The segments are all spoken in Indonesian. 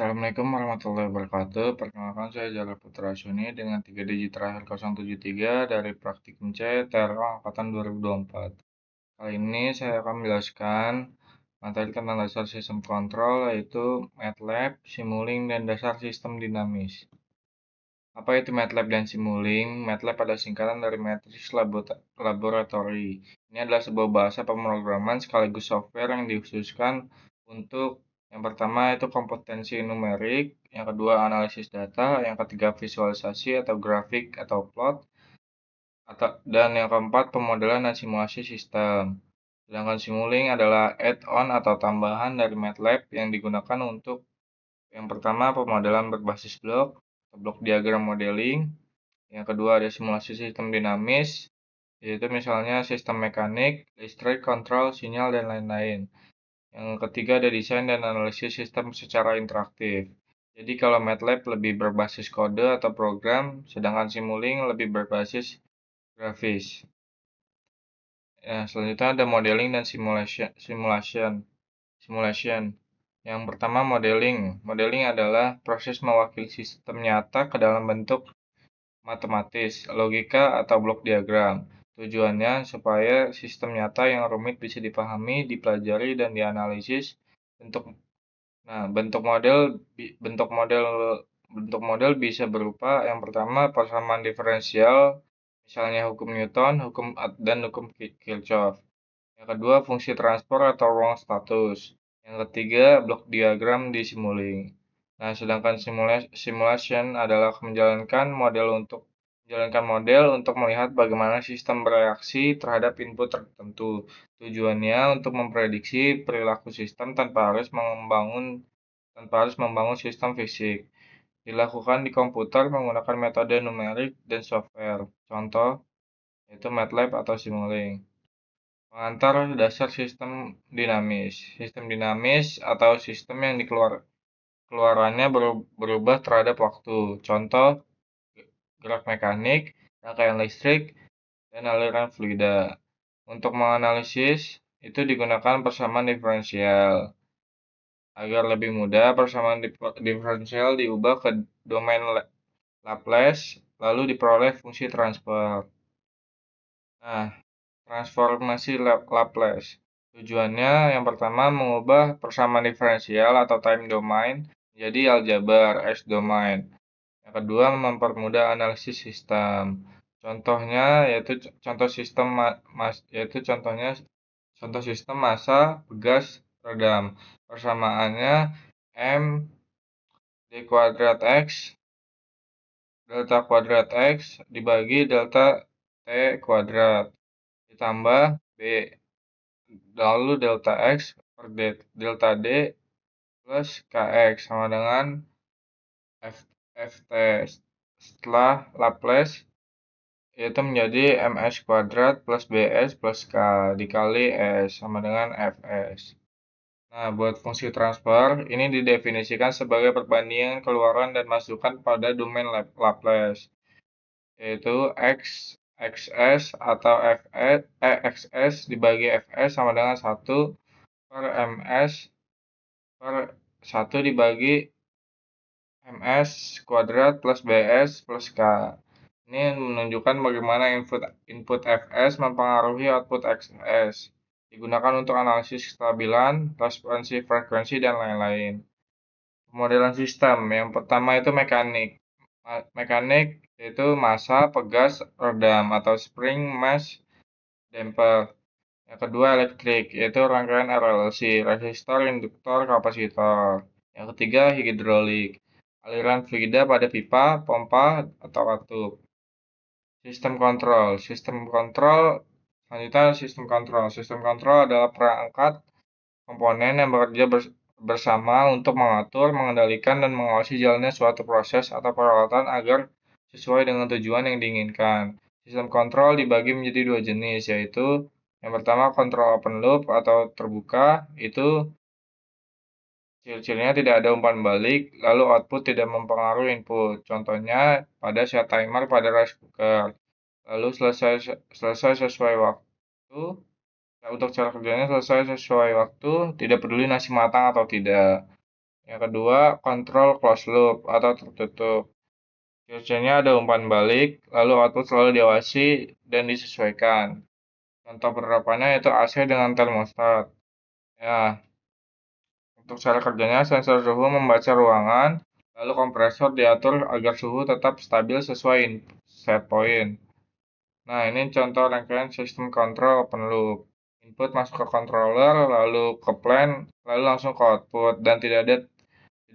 Assalamualaikum warahmatullahi wabarakatuh. Perkenalkan saya Jalal Putra Suni dengan 3 digit terakhir 073 dari Praktikum C TRO Angkatan 2024. Kali ini saya akan menjelaskan materi tentang dasar sistem kontrol yaitu MATLAB, Simulink, dan dasar sistem dinamis. Apa itu MATLAB dan Simulink? MATLAB adalah singkatan dari Matrix Laboratory. Ini adalah sebuah bahasa pemrograman sekaligus software yang dikhususkan untuk yang pertama itu kompetensi numerik, yang kedua analisis data, yang ketiga visualisasi atau grafik atau plot, dan yang keempat pemodelan dan simulasi sistem. Sedangkan Simulink adalah add-on atau tambahan dari MATLAB yang digunakan untuk yang pertama pemodelan berbasis blok atau blok diagram modeling. Yang kedua ada simulasi sistem dinamis, yaitu misalnya sistem mekanik, listrik, kontrol, sinyal, dan lain-lain. Yang ketiga ada desain dan analisis sistem secara interaktif. Jadi kalau MATLAB lebih berbasis kode atau program, sedangkan Simulink lebih berbasis grafis. Ya, selanjutnya ada modeling dan simulation. Yang pertama modeling. Modeling adalah proses mewakili sistem nyata ke dalam bentuk matematis, logika, atau blok diagram. Tujuannya supaya sistem nyata yang rumit bisa dipahami, dipelajari, dan dianalisis. Bentuk model bisa berupa yang pertama persamaan diferensial, misalnya hukum Newton, dan hukum Kirchhoff. Yang kedua fungsi transfer atau ruang status. Yang ketiga blok diagram di Simulink. Nah, sedangkan simulation adalah menjalankan model untuk melihat bagaimana sistem bereaksi terhadap input tertentu. Tujuannya untuk memprediksi perilaku sistem tanpa harus membangun sistem fisik. Dilakukan di komputer menggunakan metode numerik dan software. Contoh yaitu MATLAB atau Simulink. Pengantar dasar sistem dinamis. Sistem dinamis atau sistem yang keluarannya berubah terhadap waktu. Contoh, gerak mekanik, rangkaian listrik, dan aliran fluida. Untuk menganalisis, itu digunakan persamaan diferensial. Agar lebih mudah, persamaan diferensial diubah ke domain Laplace, lalu diperoleh fungsi transfer. Nah, transformasi Laplace. Tujuannya yang pertama mengubah persamaan diferensial atau time domain menjadi aljabar S-domain. Yang kedua mempermudah analisis sistem. Contohnya yaitu contoh sistem massa, pegas, redam. Persamaannya M d kuadrat X delta kuadrat X dibagi delta T kuadrat ditambah B lalu delta X per delta D plus KX sama dengan FT. Setelah Laplace yaitu menjadi MS kuadrat plus BS plus K dikali S sama dengan Fs. Nah, buat fungsi transfer, ini didefinisikan sebagai perbandingan keluaran dan masukan pada domain Laplace, yaitu XS atau XS dibagi Fs sama dengan 1 per MS per 1 dibagi MS kuadrat plus BS plus K. Ini menunjukkan bagaimana input Fs mempengaruhi output Xs. Digunakan untuk analisis kestabilan, responsi frekuensi, dan lain-lain. Pemodelan sistem. Yang pertama itu mekanik. Mekanik yaitu massa, pegas, redam atau spring, mass, damper. Yang kedua elektrik, yaitu rangkaian RLC, resistor, induktor, kapasitor. Yang ketiga hidrolik, aliran fluida pada pipa, pompa, atau katup. Sistem kontrol. Selanjutnya sistem kontrol. Sistem kontrol adalah perangkat komponen yang bekerja bersama untuk mengatur, mengendalikan, dan mengawasi jalannya suatu proses atau peralatan agar sesuai dengan tujuan yang diinginkan. Sistem kontrol dibagi menjadi dua jenis, yaitu yang pertama kontrol open loop atau terbuka, itu ciri-cirinya tidak ada umpan balik, lalu output tidak mempengaruhi input. Contohnya pada set timer pada rice cooker. Lalu selesai sesuai waktu. Untuk cara kerjanya selesai sesuai waktu, tidak peduli nasi matang atau tidak. Yang kedua, kontrol closed loop atau tertutup. Biasanya ada umpan balik, lalu output selalu diawasi dan disesuaikan. Contoh penerapannya yaitu AC dengan termostat. Ya, untuk cara kerjanya, sensor suhu membaca ruangan, lalu kompresor diatur agar suhu tetap stabil sesuai set point. Nah, ini contoh rangkaian sistem kontrol open loop. Input masuk ke controller, lalu ke plan, lalu langsung ke output, dan tidak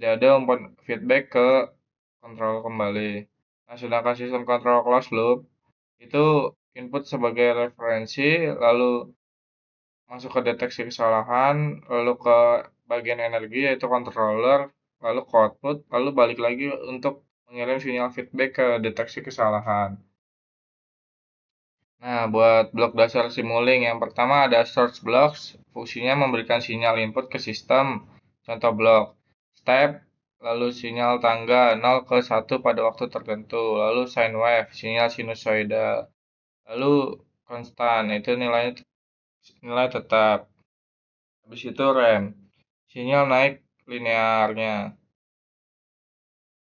ada umpan feedback ke kontrol kembali. Nah, sedangkan sistem kontrol closed loop itu input sebagai referensi, lalu masuk ke deteksi kesalahan, lalu ke bagian energi yaitu controller, lalu ke output, lalu balik lagi untuk mengirim sinyal feedback ke deteksi kesalahan. Nah, buat blok dasar Simulink, yang pertama ada source blocks, fungsinya memberikan sinyal input ke sistem, contoh blok, step, lalu sinyal tangga 0 ke 1 pada waktu tertentu, lalu sine wave, sinyal sinusoida, lalu konstan, itu nilai tetap. Habis itu rem, sinyal naik linearnya.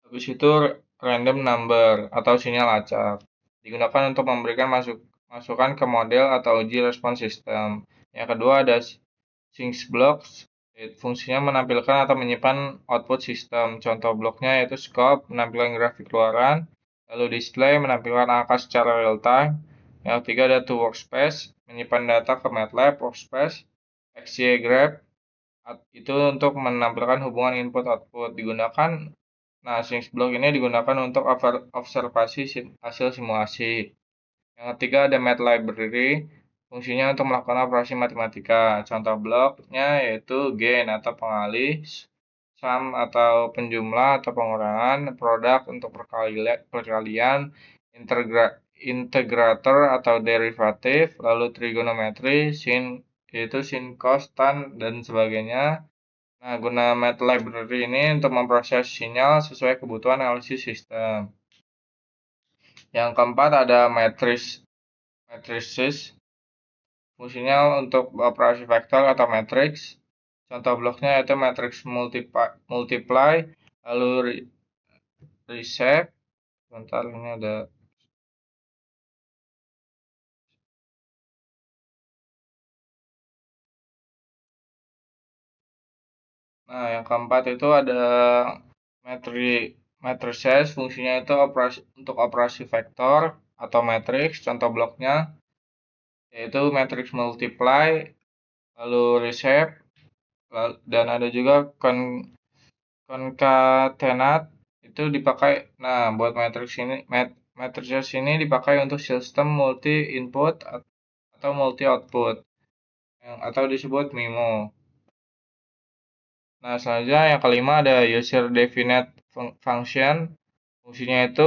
Habis itu random number atau sinyal acak. Digunakan untuk memberikan masukan ke model atau uji respons sistem. Yang kedua ada sync blocks. Fungsinya menampilkan atau menyimpan output sistem. Contoh bloknya yaitu scope, menampilkan grafik keluaran. Lalu display, menampilkan angka secara real time. Yang ketiga ada to workspace, menyimpan data ke MATLAB workspace. XYGraph, itu untuk menampilkan hubungan input output digunakan. Nah, sync block ini digunakan untuk observasi hasil simulasi. Yang ketiga ada MATLABRary, fungsinya untuk melakukan operasi matematika. Contoh bloknya yaitu gain atau pengalih, sum atau penjumlah atau pengurangan, produk untuk perkalian, integrator atau derivatif, lalu trigonometri, sin yaitu sin cos tan dan sebagainya. Nah, guna MATLAB Library ini untuk memproses sinyal sesuai kebutuhan analisis sistem. Yang keempat ada matrices, fungsinya untuk operasi vektor atau matrix. Contoh bloknya yaitu matrix multiply, lalu reshape. Sebentar, ini ada. Nah, yang keempat itu ada matrices, fungsinya itu untuk operasi vektor atau matrix. Contoh bloknya yaitu matrix multiply, lalu reshape, dan ada juga concatenate itu dipakai. Nah, buat matrices ini dipakai untuk sistem multi input atau multi output atau disebut MIMO. Nah, selanjutnya yang kelima ada user definite function. Fungsinya itu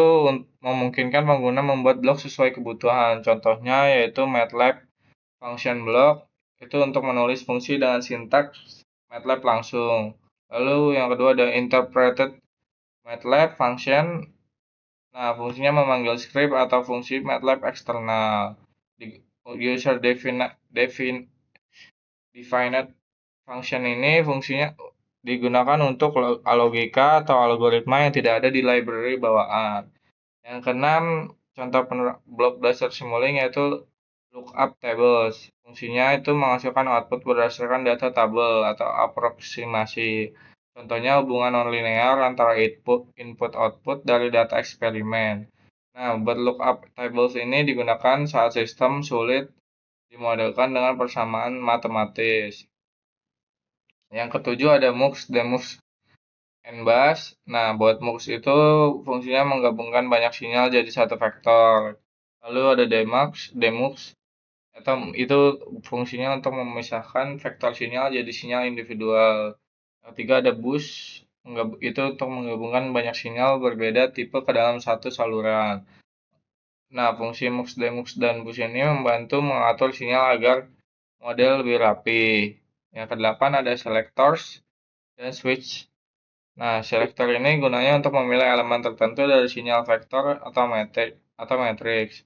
memungkinkan pengguna membuat blok sesuai kebutuhan. Contohnya yaitu MATLAB function block itu untuk menulis fungsi dengan sintaks MATLAB langsung. Lalu yang kedua ada interpreted MATLAB function. Nah, fungsinya memanggil script atau fungsi MATLAB eksternal. User defined function ini fungsinya digunakan untuk logika atau algoritma yang tidak ada di library bawaan. Yang keenam, contoh blok dasar Simulink yaitu lookup tables. Fungsinya itu menghasilkan output berdasarkan data tabel atau aproksimasi. Contohnya hubungan nonlinear antara input output dari data eksperimen. Nah, buat lookup tables ini digunakan saat sistem sulit dimodelkan dengan persamaan matematis. Yang ketujuh ada MUX, DEMUX, NBUS. Nah, buat MUX itu fungsinya menggabungkan banyak sinyal jadi satu vektor. Lalu ada DEMUX, atau itu fungsinya untuk memisahkan vektor sinyal jadi sinyal individual. Yang ketiga ada BUS, itu untuk menggabungkan banyak sinyal berbeda tipe ke dalam satu saluran. Nah, fungsi MUX, DEMUX, dan BUS ini membantu mengatur sinyal agar model lebih rapi. Yang kedelapan ada selectors dan switch. Nah, selector ini gunanya untuk memilih elemen tertentu dari sinyal vektor atau matrix.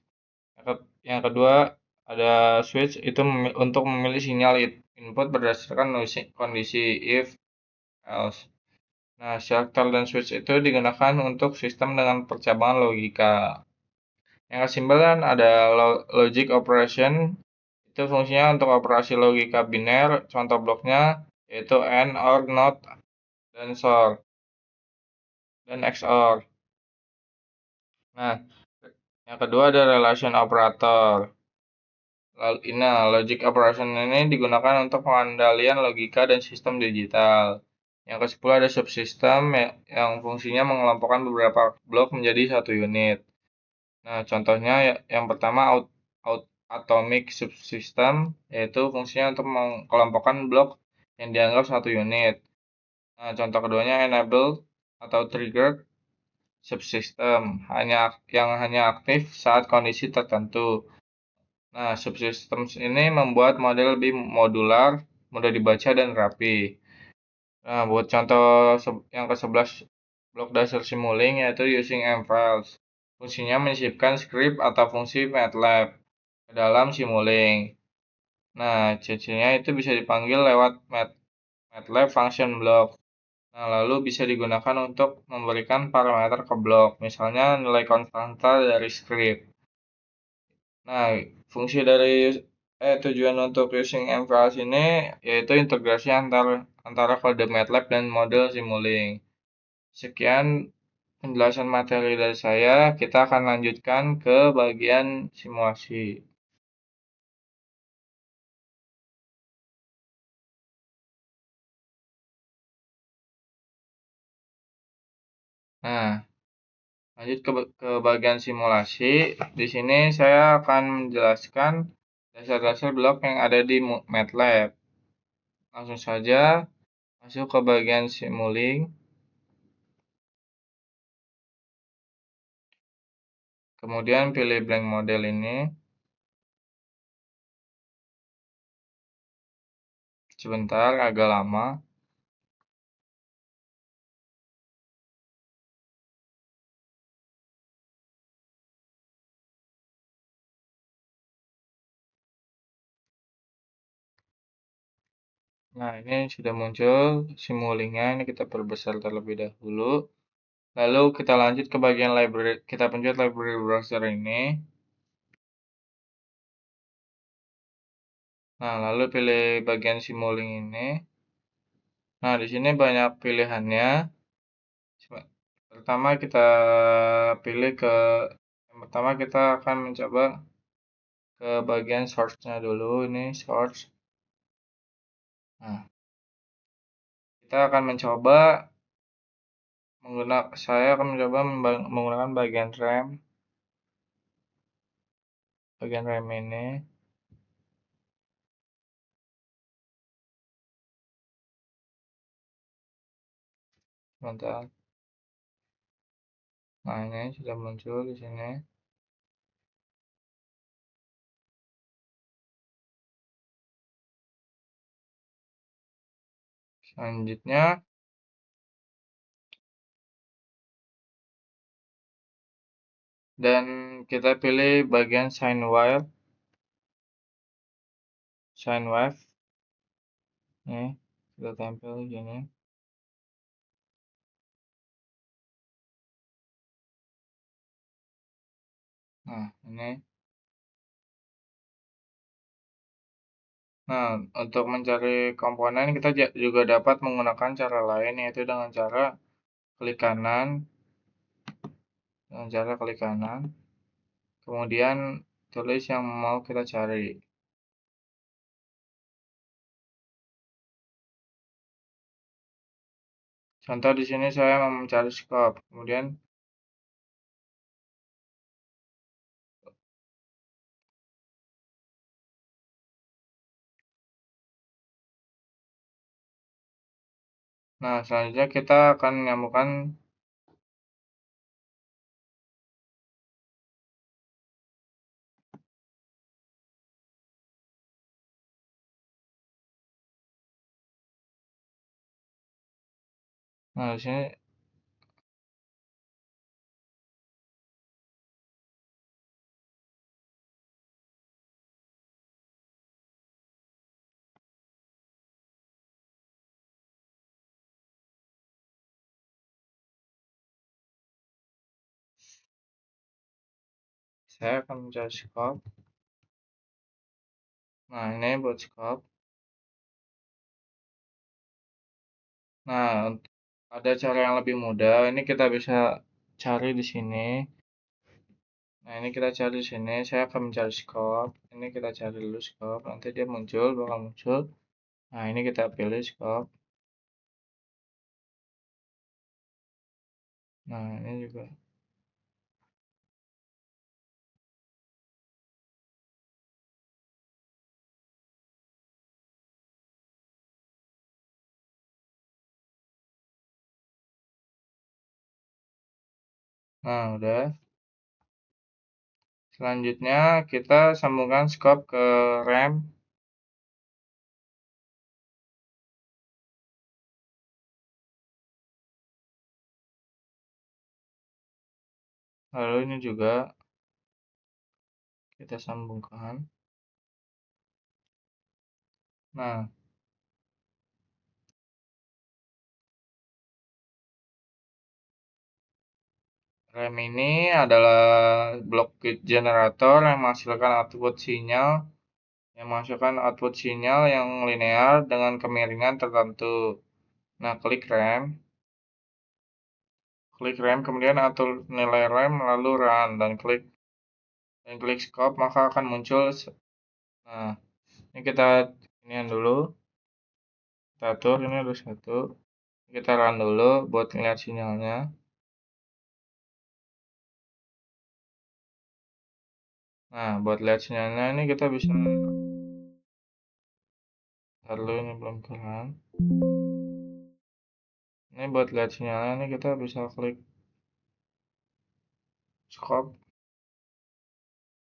Yang kedua ada switch itu untuk memilih sinyal input berdasarkan kondisi if else. Nah, selector dan switch itu digunakan untuk sistem dengan percabangan logika. Yang kesimpulan ada logic operation, itu fungsinya untuk operasi logika biner, contoh bloknya yaitu AND, OR, NOT, dan SOR, dan XOR. Nah, yang kedua ada relation operator. Nah, logic operation ini digunakan untuk pengendalian logika dan sistem digital. Yang ke-10 ada subsystem yang fungsinya mengelompokkan beberapa blok menjadi satu unit. Nah, contohnya yang pertama atomic subsystem, yaitu fungsinya untuk mengelompokkan blok yang dianggap satu unit. Nah, contoh keduanya enable atau trigger subsystem, yang hanya aktif saat kondisi tertentu. Nah, subsystem ini membuat model lebih modular, mudah dibaca dan rapi. Nah, buat contoh yang ke-11 blok dasar Simulink yaitu using M-Files. Fungsinya menyisipkan script atau fungsi MATLAB ke dalam Simulink. Nah, cirinya itu bisa dipanggil lewat MATLAB function block. Nah, lalu bisa digunakan untuk memberikan parameter ke blok, misalnya nilai konstanta dari script. Nah, fungsi dari tujuan untuk using MVAS ini yaitu integrasi antara kode MATLAB dan model Simulink. Sekian penjelasan materi dari saya. Kita akan lanjutkan ke bagian simulasi. Nah, lanjut ke bagian simulasi. Di sini saya akan menjelaskan dasar-dasar blok yang ada di MATLAB. Langsung saja masuk ke bagian Simulink. Kemudian pilih blank model ini. Sebentar, agak lama. Nah, ini sudah muncul Simulinknya. Ini kita perbesar terlebih dahulu. Lalu kita lanjut ke bagian library. Kita pencet library browser ini. Nah, lalu pilih bagian Simulink ini. Nah, di sini banyak pilihannya. Pertama kita pilih ke yang pertama kita akan mencoba ke bagian source-nya dulu. Ini source. Nah, kita akan mencoba saya akan mencoba menggunakan bagian RAM. Bagian RAM ini. Sebentar. Nah, ini sudah muncul di sini. Selanjutnya, dan kita pilih bagian sine wave. Sine wave. Ini sudah tempel di sini. Nah, ini. Nah, untuk mencari komponen kita juga dapat menggunakan cara lain, yaitu dengan cara klik kanan. Dengan cara klik kanan. Kemudian tulis yang mau kita cari. Contoh di sini saya mau mencari scope. Kemudian nah, selanjutnya kita akan menyambungkan. Nah, di sini saya akan mencari scope. Nah, ini buat scope. Nah, ada cara yang lebih mudah. Ini kita bisa cari di sini. Nah, ini kita cari di sini. Saya akan mencari scope. Ini kita cari dulu scope. Nanti dia muncul, bakal muncul. Nah, ini kita pilih scope. Nah, ini juga. Nah, udah. Selanjutnya kita sambungkan scope ke RAM. Lalu ini juga kita sambungkan. Nah, RAM ini adalah blok generator yang menghasilkan output sinyal yang linear dengan kemiringan tertentu. Nah, klik RAM, kemudian atur nilai RAM, lalu run, dan klik scope, maka akan muncul. Nah, ini kita inian dulu, kita atur, ini ada satu. Kita run dulu buat lihat sinyalnya. Nah, buat lihat sinyalnya ini kita bisa, lalu ini belum jalan. Ini buat lihat sinyalnya ini kita bisa klik scope.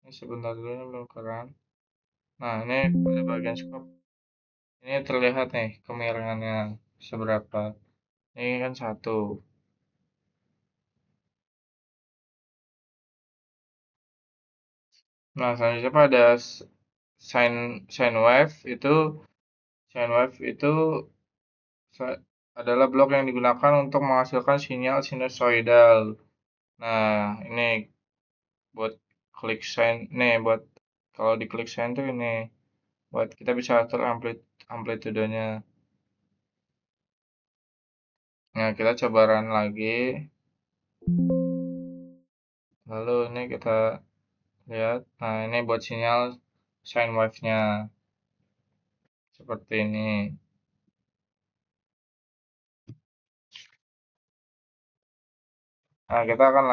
Ini sebentar dulu, ini belum keren. Nah, ini pada bagian scope. Ini terlihat nih kemiringannya seberapa. Ini kan satu. Nah, selanjutnya pada sine wave itu adalah blok yang digunakan untuk menghasilkan sinyal sinusoidal. Nah, ini buat klik sine, nih buat kalau diklik sine tuh ini buat kita bisa atur amplitudenya. Nah, kita coba run lagi. Lalu ini kita lihat. Nah, ini buat sinyal sine wave-nya seperti ini. Nah, kita akan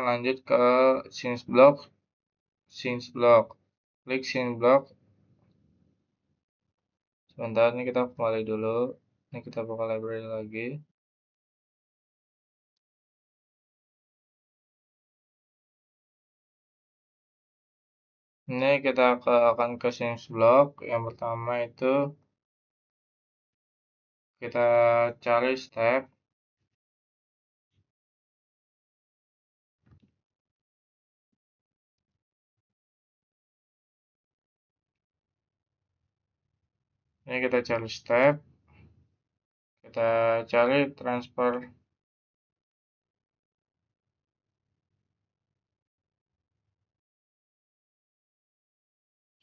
lanjut ke scenes block. Klik scenes block. Sebentar, ini kita kembali dulu. Ini kita buka library lagi. Ini kita akan ke scenes block. Yang pertama itu kita cari step. Ini kita cari step. Kita cari transfer.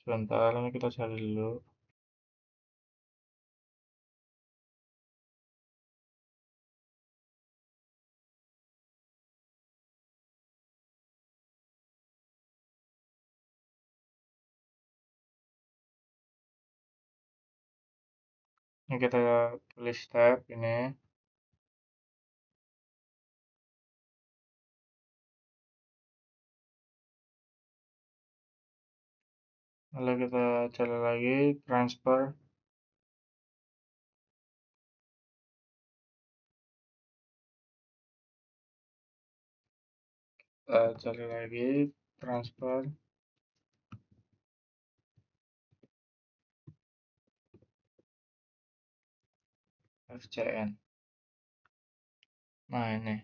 Sebentar, ini kita cari dulu. Ini kita tulis step ini. Lalu kita cari lagi transfer. Kita cari lagi transfer FCN. Nah, ini.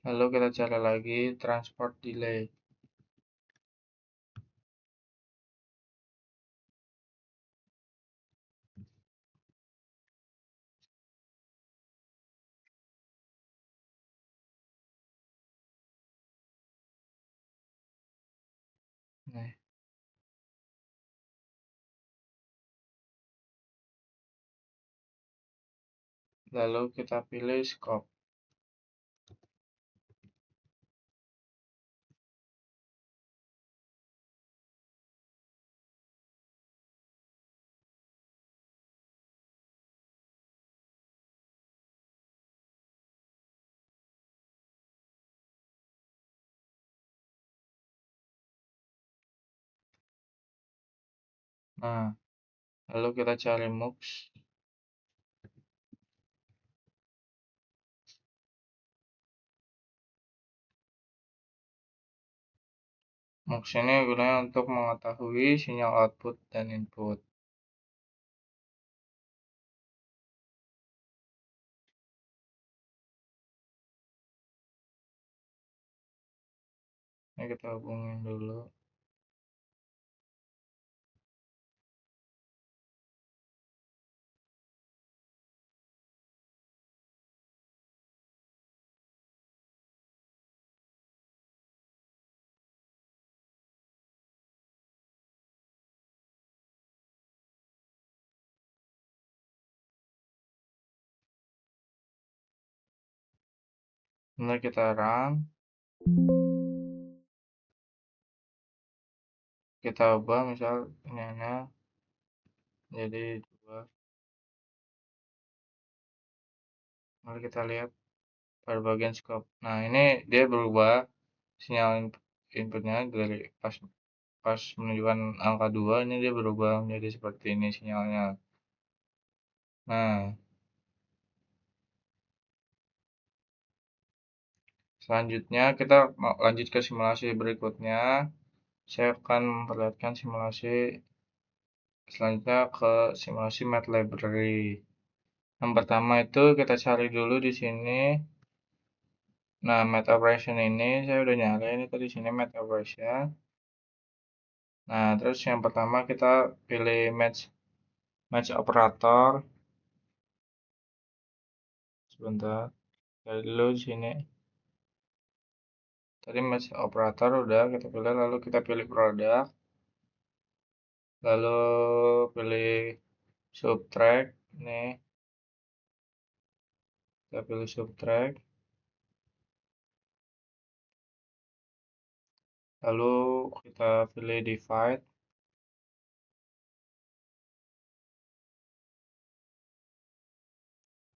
Lalu kita cari lagi transport delay. Lalu kita pilih scope. Nah, lalu kita cari MUX. MUX ini gunanya untuk mengetahui sinyal output dan input. Ini kita hubungin dulu. Mulai kita run. Kita ubah misal ininya jadi 2. Lalu kita lihat pada bagian scope. Nah, ini dia berubah sinyal inputnya dari pas menunjukkan angka 2 ini dia berubah menjadi seperti ini sinyalnya. Nah, selanjutnya kita lanjut ke simulasi berikutnya. Saya akan memperlihatkan simulasi selanjutnya ke simulasi Math Library. Yang pertama itu kita cari dulu di sini. Nah, Math Operation ini saya udah nyalain itu di sini Math Operation. Nah, terus yang pertama kita pilih match operator. Sebentar, cari dulu di sini. Tadi match operator udah kita pilih, lalu kita pilih produk. Lalu pilih subtract nih. Kita pilih subtract. Lalu kita pilih divide.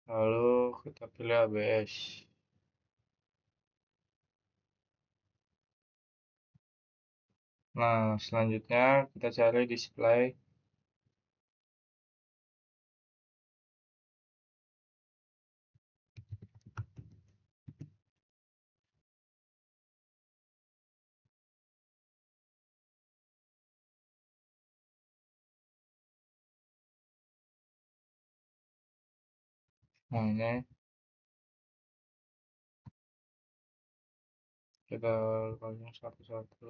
Lalu kita pilih ABS. Nah, selanjutnya kita cari display. Nah, ini kita pasang satu-satu.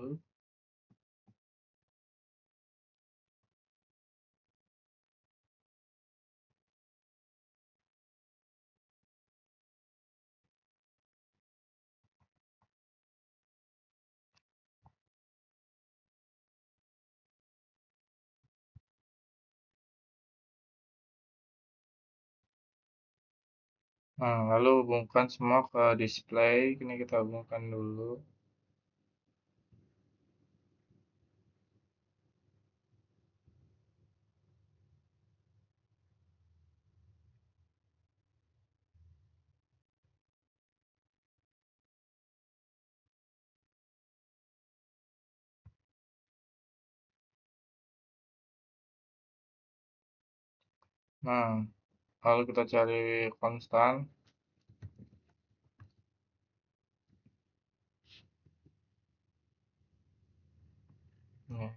Nah, lalu hubungkan semua ke display. Ini kita hubungkan dulu. Nah, lalu kita cari konstan. Nih.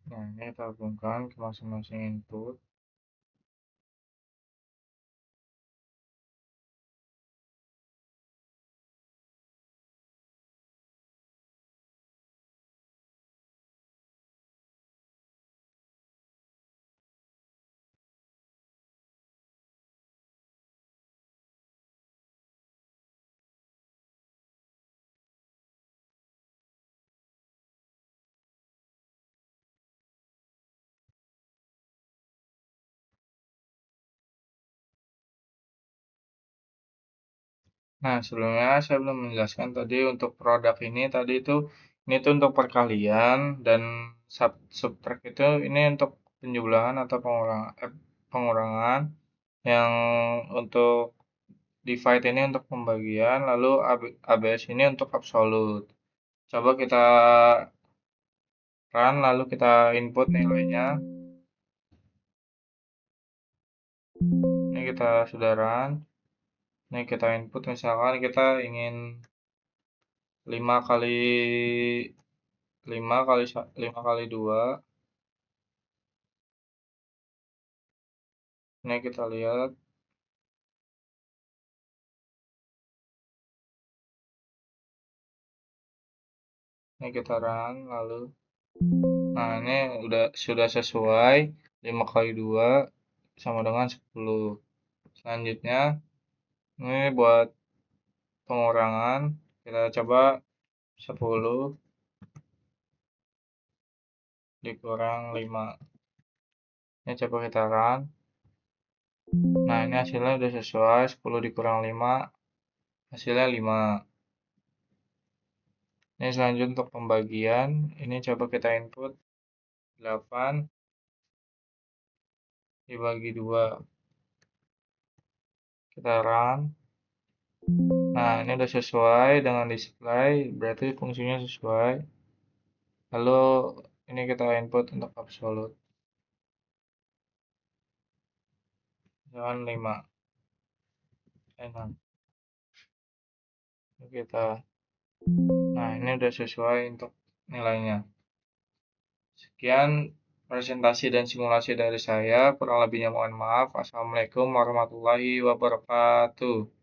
Nah, ini kita hubungkan ke masing-masing input. Nah, sebelumnya saya belum menjelaskan tadi untuk produk ini tadi itu ini tuh untuk perkalian dan subtract itu ini untuk penjumlahan atau pengurangan yang untuk divide ini untuk pembagian lalu ABS ini untuk absolut. Coba kita run lalu kita input nilainya. Ini kita sudah run. Ini kita input misalkan kita ingin 5 kali 5 kali 2. Ini kita lihat. Ini kita run lalu. Nah, ini sudah sesuai 5 kali 2 sama dengan 10. Selanjutnya ini buat pengurangan kita coba 10 dikurang 5. Ini coba kita run. Nah, ini hasilnya sudah sesuai 10 dikurang 5 hasilnya 5. Ini selanjutnya untuk pembagian, ini coba kita input 8 dibagi 2. Kita run. Nah, ini udah sesuai dengan display, berarti fungsinya sesuai. Lalu ini kita input untuk absolut. Jangan 5. 6. Kita. Nah, ini udah sesuai untuk nilainya. Sekian presentasi dan simulasi dari saya. Kurang lebihnya mohon maaf. Assalamualaikum warahmatullahi wabarakatuh.